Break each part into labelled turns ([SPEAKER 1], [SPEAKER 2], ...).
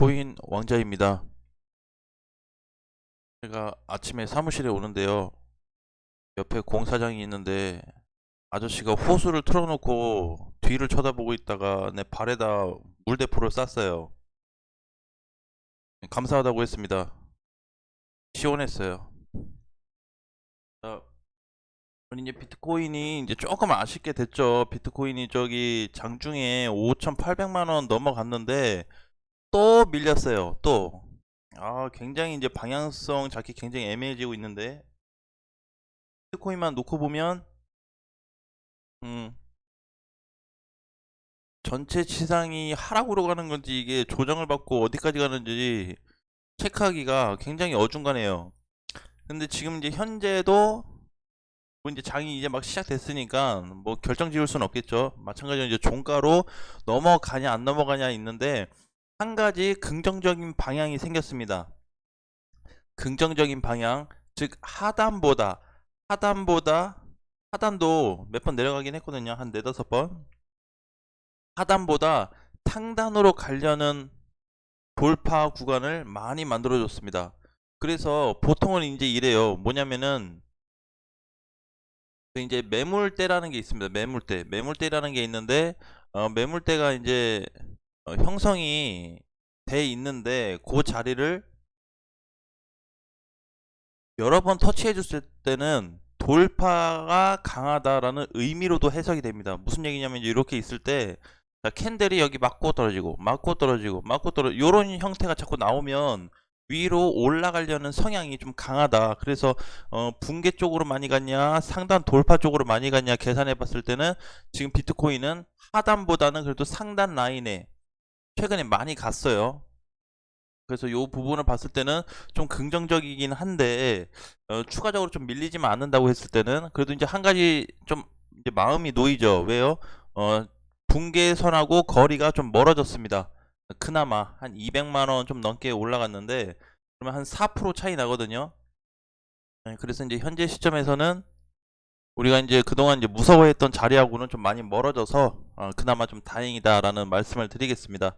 [SPEAKER 1] 비트코인 왕자입니다. 제가 아침에 사무실에 오는데요. 옆에 공사장이 있는데 아저씨가 호수를 틀어놓고 뒤를 쳐다보고 있다가 내 발에다 물대포를 쐈어요. 감사하다고 했습니다. 시원했어요. 자, 이제 비트코인이 이제 조금 아쉽게 됐죠. 비트코인이 저기 장중에 5,800만 원 넘어갔는데 또 밀렸어요. 또. 굉장히 이제 방향성 잡기 굉장히 애매해지고 있는데 비트코인만 놓고 보면 전체 시장이 하락으로 가는 건지 이게 조정을 받고 어디까지 가는지 체크하기가 굉장히 어중간해요. 근데 지금 이제 현재도 뭐 이제 장이 이제 막 시작됐으니까 뭐 결정 지을 수는 없겠죠. 마찬가지로 이제 종가로 넘어가냐 안 넘어가냐 있는데 한 가지 긍정적인 방향이 생겼습니다. 긍정적인 방향, 즉 하단도 몇 번 내려가긴 했거든요. 한 4-5번. 하단보다 상단으로 가려는 돌파 구간을 많이 만들어 줬습니다. 그래서 보통은 이제 이래요. 뭐냐면은 이제 매물대라는 게 있습니다. 매물대라는 게 있는데 매물대가 이제 형성이 돼 있는데 그 자리를 여러 번 터치해 줬을 때는 돌파가 강하다라는 의미로도 해석이 됩니다. 무슨 얘기냐면 이렇게 있을 때 캔들이 여기 맞고 떨어지고 이런 형태가 자꾸 나오면 위로 올라가려는 성향이 좀 강하다. 그래서 붕괴 쪽으로 많이 갔냐 상단 돌파 쪽으로 많이 갔냐 계산해 봤을 때는 지금 비트코인은 하단보다는 그래도 상단 라인에 최근에 많이 갔어요. 그래서 이 부분을 봤을 때는 좀 긍정적이긴 한데 추가적으로 좀 밀리지만 않는다고 했을 때는 그래도 이제 한 가지 좀 이제 마음이 놓이죠. 왜요? 붕괴선하고 거리가 좀 멀어졌습니다. 그나마 한 200만 원 좀 넘게 올라갔는데 그러면 한 4% 차이 나거든요. 그래서 이제 현재 시점에서는 우리가 이제 그동안 이제 무서워했던 자리하고는 좀 많이 멀어져서 그나마 좀 다행이다라는 말씀을 드리겠습니다.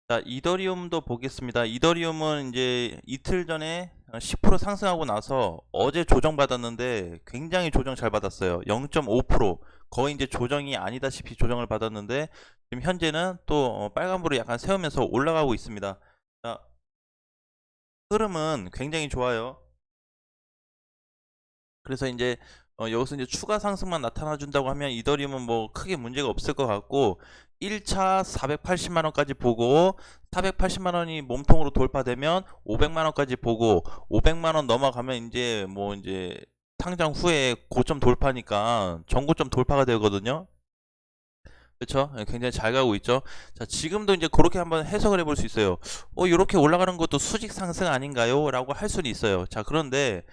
[SPEAKER 1] 자, 이더리움도 보겠습니다. 이더리움은 이제 이틀 전에 10% 상승하고 나서 어제 조정받았는데 굉장히 조정 잘 받았어요. 0.5% 거의 이제 조정이 아니다시피 조정을 받았는데 지금 현재는 또 빨간불을 약간 세우면서 올라가고 있습니다. 자, 흐름은 굉장히 좋아요. 그래서 이제 여기서 이제 추가 상승만 나타나 준다고 하면 이더리움은 뭐 크게 문제가 없을 것 같고 1차 480만원까지 보고 480만원이 몸통으로 돌파되면 500만원까지 보고 500만원 넘어가면 이제 뭐 이제 상장 후에 고점 돌파니까 전고점 돌파가 되거든요. 그렇죠? 굉장히 잘 가고 있죠. 자, 지금도 이제 그렇게 한번 해석을 해볼 수 있어요. 이렇게 올라가는 것도 수직 상승 아닌가요? 라고 할 수는 있어요. 자, 그런데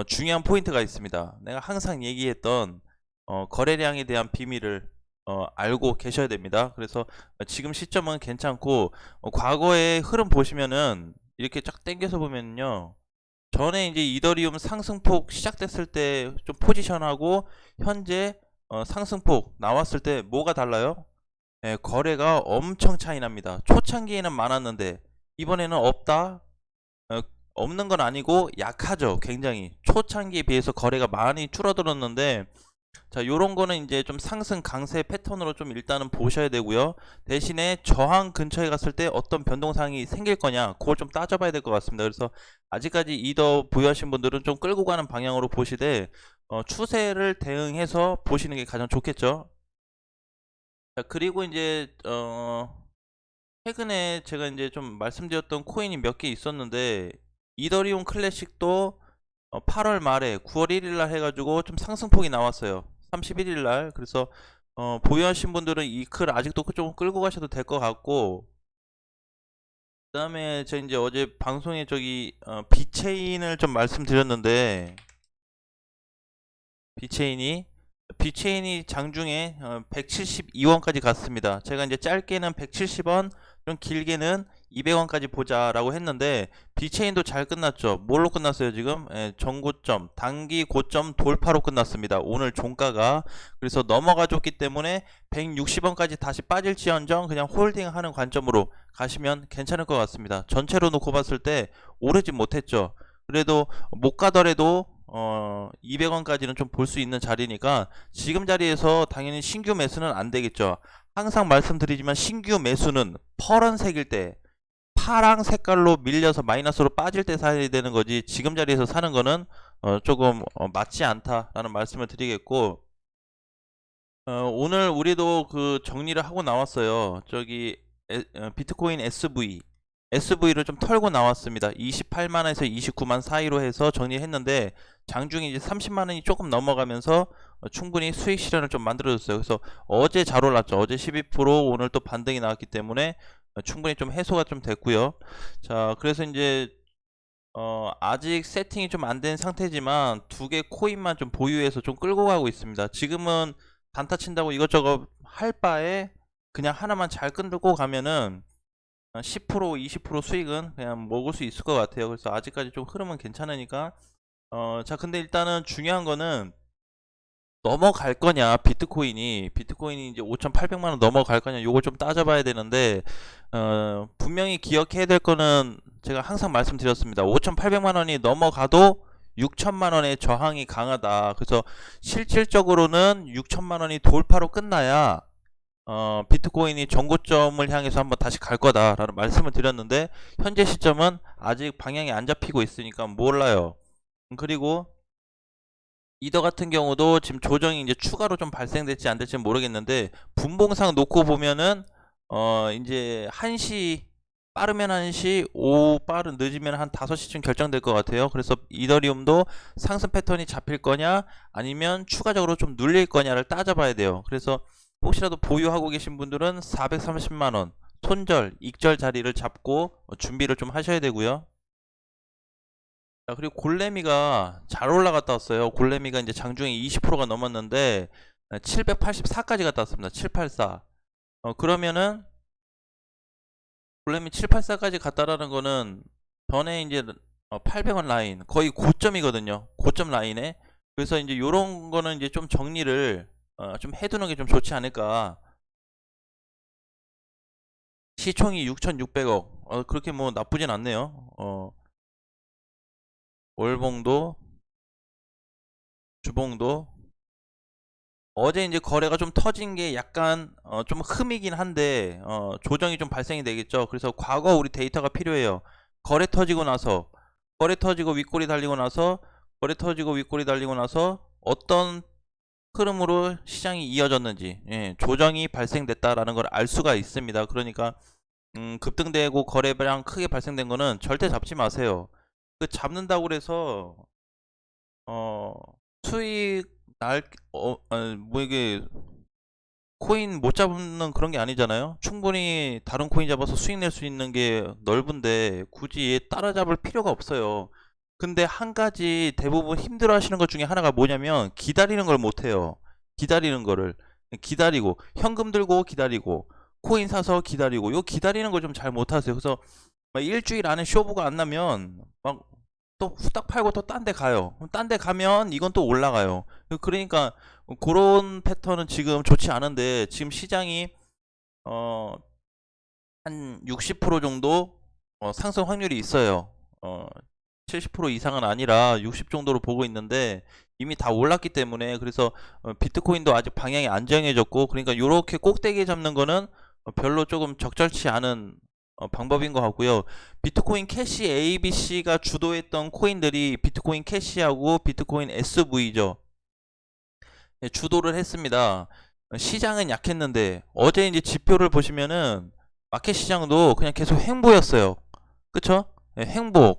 [SPEAKER 1] 중요한 포인트가 있습니다. 내가 항상 얘기했던 거래량에 대한 비밀을 알고 계셔야 됩니다. 그래서 지금 시점은 괜찮고 과거의 흐름 보시면은 이렇게 쫙 당겨서 보면요. 전에 이제 이더리움 상승폭 시작됐을 때 좀 포지션하고 현재 상승폭 나왔을 때 뭐가 달라요? 거래가 엄청 차이 납니다. 초창기에는 많았는데 이번에는 없다? 없는 건 아니고 약하죠. 굉장히 초창기에 비해서 거래가 많이 줄어들었는데 자, 요런 거는 이제 좀 상승 강세 패턴으로 좀 일단은 보셔야 되고요. 대신에 저항 근처에 갔을 때 어떤 변동사항이 생길 거냐 그걸 좀 따져봐야 될 것 같습니다. 그래서 아직까지 이더 보유하신 분들은 좀 끌고 가는 방향으로 보시되 추세를 대응해서 보시는 게 가장 좋겠죠. 자, 그리고 이제 최근에 제가 이제 좀 말씀드렸던 코인이 몇 개 있었는데 이더리움 클래식도 8월 말에 9월 1일 날 해가지고 좀 상승폭이 나왔어요. 31일 날. 그래서 보유하신 분들은 이 클 아직도 조금 끌고 가셔도 될 것 같고 그 다음에 제가 이제 어제 방송에 저기 비체인을 좀 말씀드렸는데 비체인이 장중에 172원까지 갔습니다. 제가 이제 짧게는 170원 좀 길게는 200원까지 보자라고 했는데 비체인도 잘 끝났죠. 뭘로 끝났어요 지금? 예, 전고점, 단기 고점 돌파로 끝났습니다. 오늘 종가가. 그래서 넘어가 줬기 때문에 160원까지 다시 빠질지언정 그냥 홀딩하는 관점으로 가시면 괜찮을 것 같습니다. 전체로 놓고 봤을 때 오르지 못했죠. 그래도 못 가더라도 200원까지는 좀 볼 수 있는 자리니까 지금 자리에서 당연히 신규 매수는 안 되겠죠. 항상 말씀드리지만 신규 매수는 파란색일 때, 파랑 색깔로 밀려서 마이너스로 빠질 때 사야 되는 거지, 지금 자리에서 사는 거는 조금 맞지 않다라는 말씀을 드리겠고, 오늘 우리도 그 정리를 하고 나왔어요. 저기 비트코인 SV를 좀 털고 나왔습니다. 28만원에서 29만 사이로 해서 정리했는데 장중에 이제 30만원이 조금 넘어가면서 충분히 수익 실현을 좀 만들어줬어요. 그래서 어제 잘 올랐죠. 어제 12%, 오늘 또 반등이 나왔기 때문에 충분히 좀 해소가 좀 됐고요. 자, 그래서 이제 아직 세팅이 좀 안 된 상태지만 두 개 코인만 좀 보유해서 좀 끌고 가고 있습니다. 지금은 단타 친다고 이것저것 할 바에 그냥 하나만 잘 끌고 가면은 10% 20% 수익은 그냥 먹을 수 있을 것 같아요. 그래서 아직까지 좀 흐름은 괜찮으니까 자, 근데 일단은 중요한 거는 넘어갈 거냐, 비트코인이 이제 5,800만원 넘어갈 거냐, 요걸 좀 따져봐야 되는데 분명히 기억해야 될 거는 제가 항상 말씀드렸습니다. 5,800만원이 넘어가도 6천만원의 저항이 강하다. 그래서 실질적으로는 6천만원이 돌파로 끝나야 비트코인이 전고점을 향해서 한번 다시 갈 거다라는 말씀을 드렸는데 현재 시점은 아직 방향이 안 잡히고 있으니까 몰라요. 그리고 이더 같은 경우도 지금 조정이 이제 추가로 좀 발생될지 안 될지 모르겠는데 분봉상 놓고 보면은 이제 1시, 빠르면 1시, 오후 늦으면 한 5시쯤 결정될 것 같아요. 그래서 이더리움도 상승 패턴이 잡힐 거냐 아니면 추가적으로 좀 눌릴 거냐를 따져봐야 돼요. 그래서 혹시라도 보유하고 계신 분들은 430만원 손절, 익절 자리를 잡고 준비를 좀 하셔야 되고요. 자, 그리고 골레미가 잘 올라갔다 왔어요. 골레미가 이제 장중에 20%가 넘었는데 784까지 갔다 왔습니다. 784. 그러면은 골레미 784까지 갔다라는 거는 전에 이제 800원 라인 거의 고점이거든요. 고점 라인에. 그래서 이제 요런 거는 이제 좀 정리를 좀 해두는 게 좀 좋지 않을까. 시총이 6,600억. 그렇게 뭐 나쁘진 않네요. 월봉도, 주봉도. 어제 이제 거래가 좀 터진 게 약간 좀 흠이긴 한데 조정이 좀 발생이 되겠죠. 그래서 과거 우리 데이터가 필요해요. 거래 터지고 나서, 거래 터지고 윗꼬리 달리고 나서, 거래 터지고 윗꼬리 달리고 나서 어떤 흐름으로 시장이 이어졌는지, 조정이 발생됐다라는 걸 알 수가 있습니다. 그러니까 급등되고 거래량 크게 발생된 거는 절대 잡지 마세요. 그 잡는다고 그래서 수익 뭐 이게 코인 못 잡는 그런 게 아니잖아요. 충분히 다른 코인 잡아서 수익 낼 수 있는 게 넓은데 굳이 따라잡을 필요가 없어요. 근데 한 가지 대부분 힘들어 하시는 것 중에 하나가 뭐냐면 기다리는 걸 못해요. 기다리는 거를 기다리고 현금 들고 기다리고 코인 사서 기다리고 요 기다리는 걸 좀 잘 못하세요. 그래서 막 일주일 안에 쇼부가 안 나면 막 또 후딱 팔고 또 딴 데 가요. 딴 데 가면 이건 또 올라가요. 그러니까 그런 패턴은 지금 좋지 않은데 지금 시장이 한 60% 정도 상승 확률이 있어요. 70% 이상은 아니라 60 정도로 보고 있는데 이미 다 올랐기 때문에 그래서 비트코인도 아직 방향이 안 정해졌고 그러니까 이렇게 꼭대기에 잡는 거는 별로 조금 적절치 않은 방법인 것 같고요. 비트코인 캐시 ABC가 주도했던 코인들이 비트코인 캐시하고 비트코인 SV죠. 주도를 했습니다. 시장은 약했는데 어제 이제 지표를 보시면은 마켓 시장도 그냥 계속 횡보였어요. 그쵸? 횡보.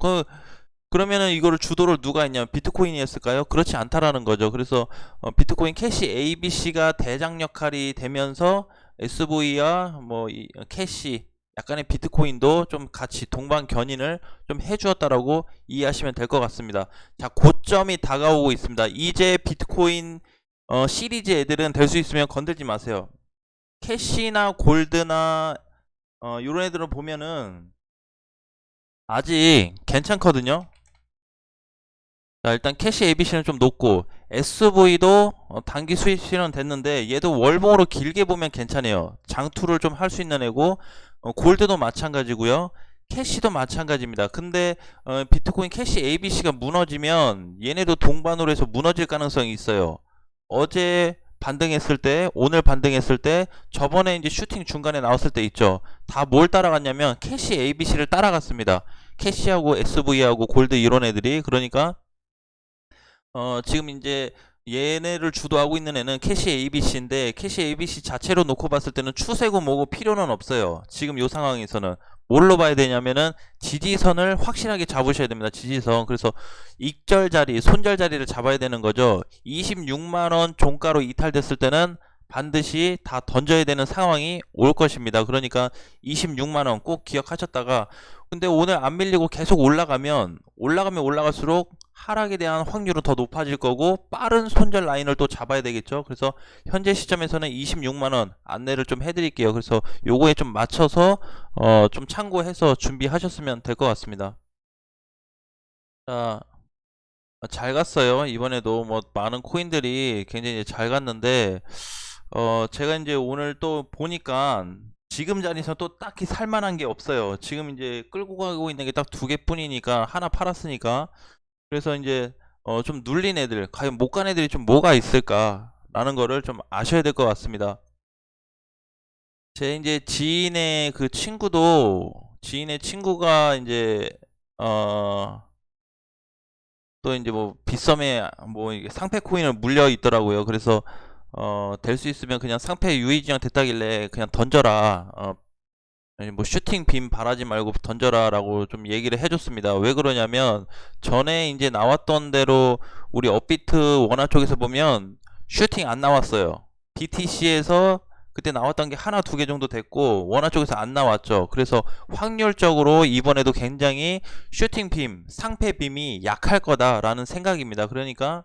[SPEAKER 1] 그러면은 이거를 주도를 누가 했냐면 비트코인이었을까요? 그렇지 않다라는 거죠. 그래서 비트코인 캐시 ABC가 대장 역할이 되면서 SV와 뭐 캐시 약간의 비트코인도 좀 같이 동반 견인을 좀 해주었다라고 이해하시면 될 것 같습니다. 자, 고점이 다가오고 있습니다. 이제 비트코인 시리즈 애들은 될 수 있으면 건들지 마세요. 캐시나 골드나 이런 애들은 보면은 아직 괜찮거든요. 자, 일단 캐시 ABC는 좀 높고 SV도 단기 수익 실현 됐는데 얘도 월봉으로 길게 보면 괜찮아요. 장투를 좀 할 수 있는 애고 골드도 마찬가지고요. 캐시도 마찬가지입니다. 근데 비트코인 캐시 ABC가 무너지면 얘네도 동반으로 해서 무너질 가능성이 있어요. 어제 반등했을 때, 오늘 반등했을 때, 저번에 이제 슈팅 중간에 나왔을 때 있죠. 다 뭘 따라갔냐면 캐시 ABC를 따라갔습니다. 캐시하고 SV하고 골드 이런 애들이. 그러니까 지금 이제 얘네를 주도하고 있는 애는 캐시 ABC인데 캐시 ABC 자체로 놓고 봤을 때는 추세고 뭐고 필요는 없어요. 지금 이 상황에서는 뭘로 봐야 되냐면은 지지선을 확실하게 잡으셔야 됩니다. 지지선. 그래서 익절 자리, 손절 자리를 잡아야 되는 거죠. 26만원 종가로 이탈됐을 때는 반드시 다 던져야 되는 상황이 올 것입니다. 그러니까 26만원 꼭 기억하셨다가 근데 오늘 안 밀리고 계속 올라가면 올라갈수록 하락에 대한 확률은 더 높아질 거고 빠른 손절 라인을 또 잡아야 되겠죠. 그래서 현재 시점에서는 26만원 안내를 좀 해드릴게요. 그래서 요거에 좀 맞춰서 좀 참고해서 준비하셨으면 될 것 같습니다. 자, 잘 갔어요. 이번에도 뭐 많은 코인들이 굉장히 잘 갔는데 제가 이제 오늘 또 보니까 지금 자리에서 또 딱히 살만한 게 없어요. 지금 이제 끌고 가고 있는 게 딱 두 개뿐이니까 하나 팔았으니까 그래서 이제 좀 눌린 애들 과연 못 간 애들이 좀 뭐가 있을까 라는 거를 좀 아셔야 될 것 같습니다. 제 이제 지인의 친구가 이제 또 이제 뭐 빗썸에 뭐 이게 상패 코인을 물려 있더라고요. 그래서 될 수 있으면 그냥 상패 유의지형 됐다길래 그냥 던져라. 아니 뭐 슈팅 빔 바라지 말고 던져라 라고 좀 얘기를 해줬습니다. 왜 그러냐면 전에 이제 나왔던 대로 우리 업비트 원화 쪽에서 보면 슈팅 안 나왔어요. BTC에서 그때 나왔던 게 하나 두 개 정도 됐고 원화 쪽에서 안 나왔죠. 그래서 확률적으로 이번에도 굉장히 슈팅 빔, 상패 빔이 약할 거다라는 생각입니다. 그러니까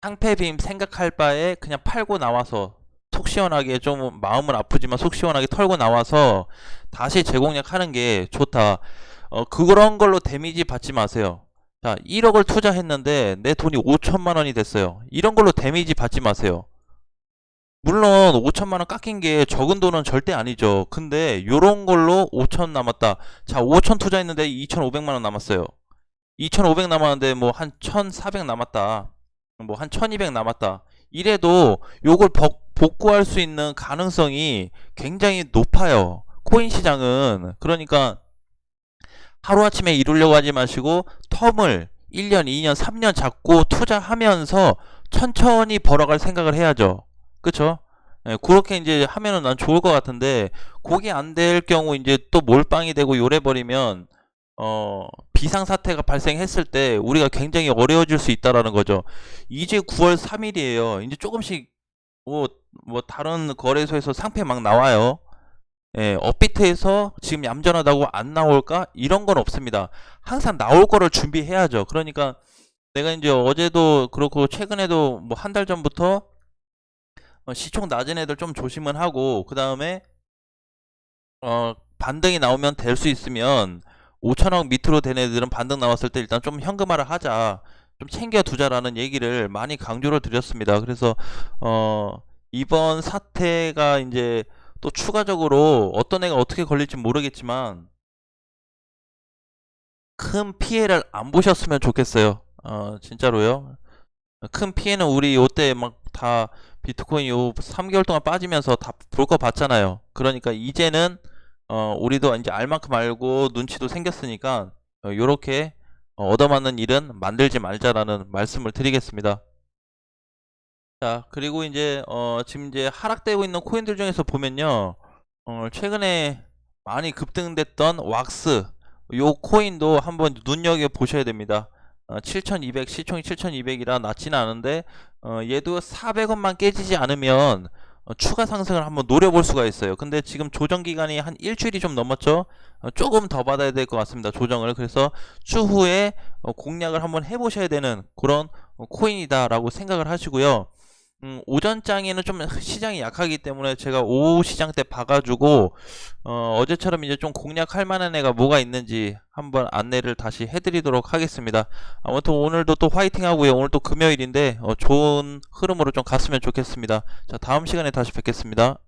[SPEAKER 1] 상패 빔 생각할 바에 그냥 팔고 나와서 속 시원하게 좀 마음은 아프지만 속 시원하게 털고 나와서 다시 재공략하는 게 좋다. 그런 걸로 데미지 받지 마세요. 자, 1억을 투자했는데 내 돈이 5천만 원이 됐어요. 이런 걸로 데미지 받지 마세요. 물론 5천만 원 깎인 게 적은 돈은 절대 아니죠. 근데 요런 걸로 5천 남았다. 자, 5천 투자했는데 2,500만 원 남았어요. 2,500 남았는데 뭐 한 1,400 남았다. 뭐 한 1,200 남았다. 이래도 요걸 복구할 수 있는 가능성이 굉장히 높아요. 코인 시장은. 그러니까 하루아침에 이루려고 하지 마시고 텀을 1년, 2년, 3년 잡고 투자하면서 천천히 벌어갈 생각을 해야죠. 그쵸? 예, 그렇게 이제 하면은 난 좋을 것 같은데 그게 안 될 경우 이제 또 몰빵이 되고 요래버리면 비상사태가 발생했을 때 우리가 굉장히 어려워질 수 있다라는 거죠. 이제 9월 3일이에요. 이제 조금씩 뭐 다른 거래소에서 상패 막 나와요. 예, 업비트에서 지금 얌전하다고 안 나올까? 이런 건 없습니다. 항상 나올 거를 준비해야죠. 그러니까 내가 이제 어제도 그렇고 최근에도 뭐 한 달 전부터 시총 낮은 애들 좀 조심은 하고 그 다음에 반등이 나오면 될 수 있으면 5천억 밑으로 된 애들은 반등 나왔을 때 일단 좀 현금화를 하자. 좀 챙겨두자라는 얘기를 많이 강조를 드렸습니다. 그래서 이번 사태가 이제 또 추가적으로 어떤 애가 어떻게 걸릴지 모르겠지만 큰 피해를 안 보셨으면 좋겠어요. 진짜로요. 큰 피해는 우리 요때 막 다 비트코인 요 3개월 동안 빠지면서 다 볼 거 봤잖아요. 그러니까 이제는 우리도 이제 알 만큼 알고 눈치도 생겼으니까 요렇게 얻어맞는 일은 만들지 말자라는 말씀을 드리겠습니다. 자, 그리고 이제 지금 이제 하락되고 있는 코인들 중에서 보면요. 최근에 많이 급등됐던 왁스 요 코인도 한번 눈여겨 보셔야 됩니다. 7,200 시총이 7,200이라 낮지는 않은데 얘도 400원만 깨지지 않으면 추가 상승을 한번 노려볼 수가 있어요. 근데 지금 조정 기간이 한 일주일이 좀 넘었죠. 조금 더 받아야 될 것 같습니다. 조정을. 그래서 추후에 공략을 한번 해보셔야 되는 그런 코인이다 라고 생각을 하시고요. 오전장에는 좀 시장이 약하기 때문에 제가 오후 시장 때 봐가지고 어제처럼 이제 좀 공략할 만한 애가 뭐가 있는지 한번 안내를 다시 해드리도록 하겠습니다. 아무튼 오늘도 또 화이팅 하고요. 오늘 또 금요일인데 좋은 흐름으로 좀 갔으면 좋겠습니다. 자, 다음 시간에 다시 뵙겠습니다.